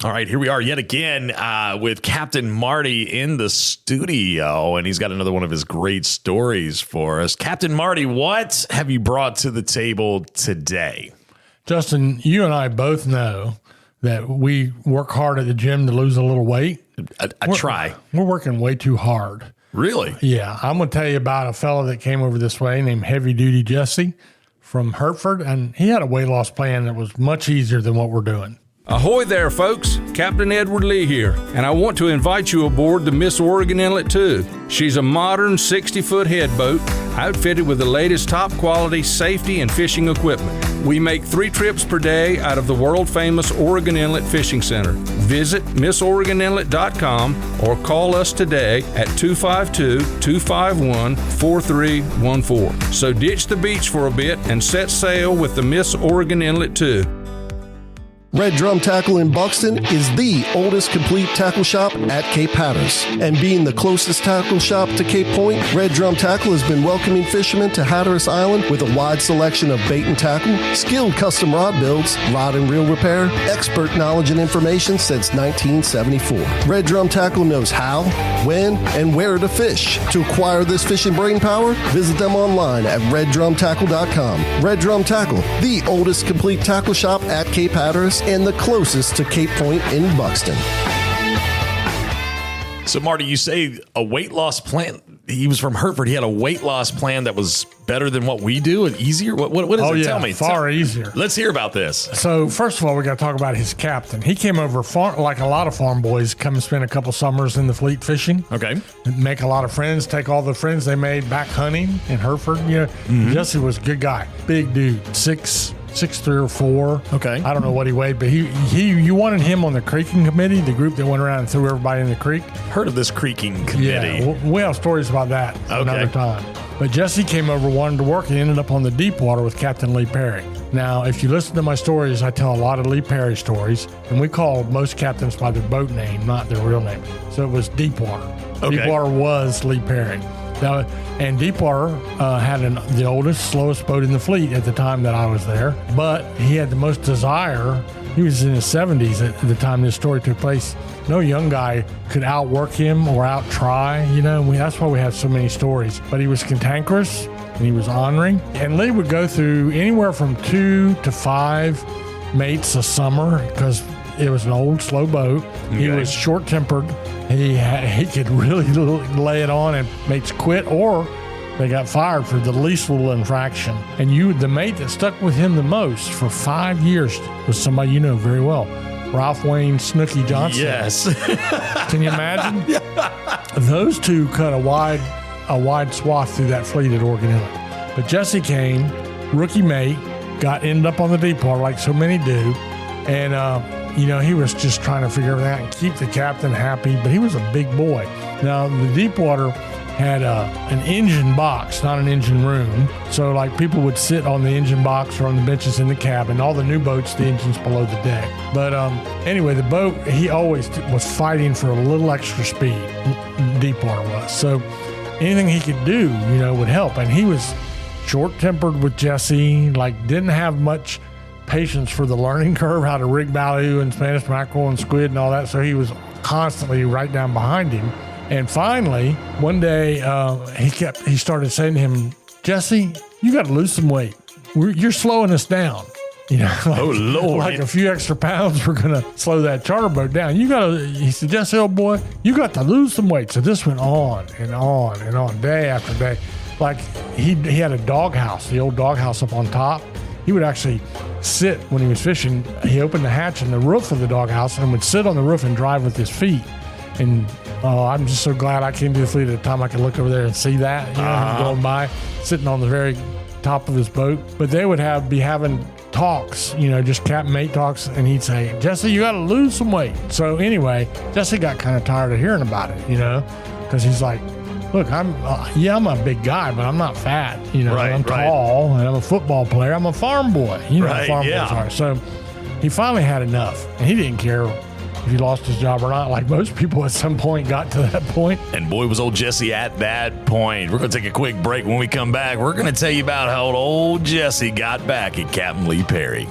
All right, here we are yet again with Captain Marty in the studio, and he's got another one of his great stories for us. Captain Marty, what have you brought to the table today? Justin, you and I both know that we work hard at the gym to lose a little weight. I try. We're working way too hard. Really? Yeah. I'm going to tell you about a fella that came over this way named Heavy Duty Jessie from Hertford, and he had a weight loss plan that was much easier than what we're doing. Ahoy there, folks. Captain Edward Lee here, and I want to invite you aboard the Miss Oregon Inlet 2. She's a modern 60-foot head boat outfitted with the latest top-quality safety and fishing equipment. We make 3 trips per day out of the world-famous Oregon Inlet Fishing Center. Visit MissOregonInlet.com or call us today at 252-251-4314. So ditch the beach for a bit and set sail with the Miss Oregon Inlet 2. Red Drum Tackle in Buxton is the oldest complete tackle shop at Cape Hatteras. And being the closest tackle shop to Cape Point, Red Drum Tackle has been welcoming fishermen to Hatteras Island with a wide selection of bait and tackle, skilled custom rod builds, rod and reel repair, expert knowledge and information since 1974. Red Drum Tackle knows how, when, and where to fish. To acquire this fishing brain power, visit them online at reddrumtackle.com. Red Drum Tackle, the oldest complete tackle shop at Cape Hatteras and the closest to Cape Point in Buxton. So, Marty, you say a weight loss plan. He was from Hertford. He had a weight loss plan that was better than what we do and easier. What does it tell me? Far easier. Let's hear about this. So, first of all, we got to talk about his captain. He came over, like a lot of farm boys, come and spend a couple summers in the fleet fishing. Okay. Make a lot of friends, take all the friends they made back hunting in Hertford. You know, Jessie was a good guy. Big dude, 6'3" or 4. Okay. I don't know what he weighed, but you wanted him on the creeking committee, the group that went around and threw everybody in the creek. Heard of this creeking committee. Yeah, we have stories about that another time. But Jessie came over, wanted to work, and ended up on the deep water with Captain Lee Perry. Now, if you listen to my stories, I tell a lot of Lee Perry stories, and we call most captains by their boat name, not their real name. So it was Deepwater. Okay. Deepwater was Lee Perry. Now, and Deepwater had the oldest, slowest boat in the fleet at the time that I was there, but he had the most desire. He was in his 70s at the time this story took place. No young guy could outwork him or out-try, you know. That's why we have so many stories. But he was cantankerous, and he was honoring. And Lee would go through anywhere from 2 to 5 mates a summer because it was an old, slow boat. Okay. He was short-tempered. He could really lay it on, and mates quit or they got fired for the least little infraction. And the mate that stuck with him the most for 5 years was somebody you know very well, Ralph Wayne Snooky Johnson. Yes. Can you imagine? Those two cut a wide swath through that fleet at Oregon Inlet. But Jessie came, rookie mate, ended up on the Deepwater like so many do, and he was just trying to figure everything out and keep the captain happy, but he was a big boy. Now, the Deepwater had an engine box, not an engine room. So, like, people would sit on the engine box or on the benches in the cabin. All the new boats, the engine's below the deck. But anyway, the boat, he always was fighting for a little extra speed, Deepwater was. So anything he could do, would help. And he was short-tempered with Jessie, didn't have much patience for the learning curve, how to rig ballyhoo and Spanish mackerel and squid and all that. So he was constantly right down behind him. And finally, one day, he started saying to him, Jessie, you got to lose some weight. You're slowing us down. Oh, Lord. Like a few extra pounds, we're going to slow that charter boat down. He said, Jessie, old boy, you got to lose some weight. So this went on and on and on, day after day. Like he had a doghouse, the old doghouse up on top. He would actually sit when he was fishing. He opened the hatch in the roof of the doghouse and would sit on the roof and drive with his feet. And I'm just so glad I came to the fleet at the time I could look over there and see that, him going by, sitting on the very top of his boat. But they would be having talks, just captain mate talks, and he'd say, Jessie, you got to lose some weight. So anyway, Jessie got kind of tired of hearing about it, because he's like, look, I'm a big guy, but I'm not fat, I'm tall, and I'm a football player. I'm a farm boy, how farm boys are. So he finally had enough, and he didn't care if he lost his job or not, like most people at some point got to that point. And boy, was old Jessie at that point. We're going to take a quick break. When we come back, we're going to tell you about how old Jessie got back at Captain Lee Perry.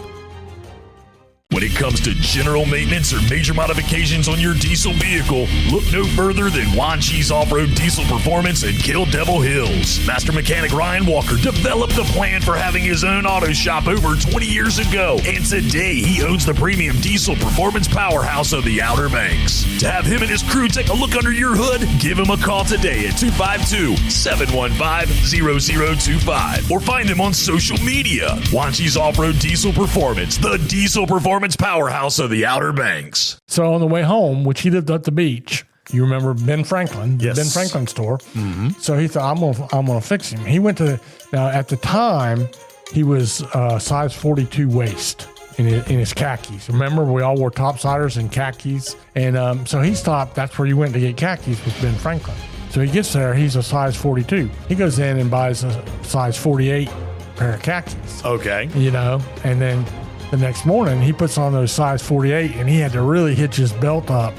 When it it comes to general maintenance or major modifications on your diesel vehicle, look no further than Juan Cheese Off-Road Diesel Performance in Kill Devil Hills. Master mechanic Ryan Walker developed the plan for having his own auto shop over 20 years ago, and today he owns the premium diesel performance powerhouse of the Outer Banks. To have him and his crew take a look under your hood, give him a call today at 252-715-0025 or find him on social media. Juan Cheese Off-Road Diesel Performance, the diesel performance powerhouse of the Outer Banks. So on the way home, which he lived at the beach, you remember Ben Franklin, Yes. the Ben Franklin store. Mm-hmm. So he thought, I'm gonna fix him. He went to, now at the time, he was size 42 waist in his khakis. Remember, we all wore topsiders and khakis. And so he stopped, that's where you went to get khakis with Ben Franklin. So he gets there, he's a size 42. He goes in and buys a size 48 pair of khakis. Okay. You know, and then the next morning he puts on those size 48 and he had to really hitch his belt up,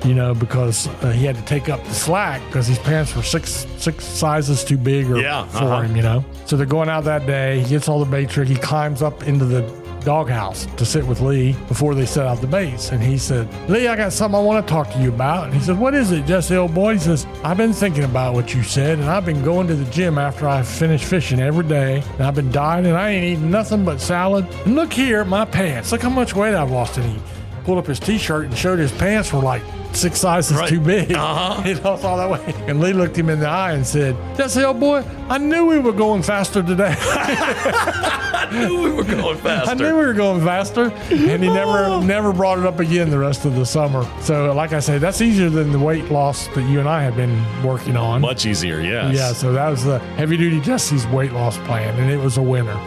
you know, because he had to take up the slack because his pants were six sizes too big for him, you know. So they're going out that day. He gets all the bait trick. He climbs up into the doghouse to sit with Lee before they set out the baits. And he said, Lee, I got something I want to talk to you about. And he said, what is it, Jesse, old boy? He says, I've been thinking about what you said, and I've been going to the gym after I finish fishing every day, and I've been dieting, and I ain't eating nothing but salad. And look here at my pants. Look how much weight I've lost. And he pulled up his T-shirt and showed his pants were like 6 sizes too big. He lost all that weight. And Lee looked him in the eye and said, Jesse, old boy, I knew we were going faster today. I knew we were going faster. I knew we were going faster. And he never brought it up again the rest of the summer. So like I say, that's easier than the weight loss that you and I have been working on. Much easier, yes. Yeah, so that was the heavy duty Jesse's weight loss plan, and it was a winner.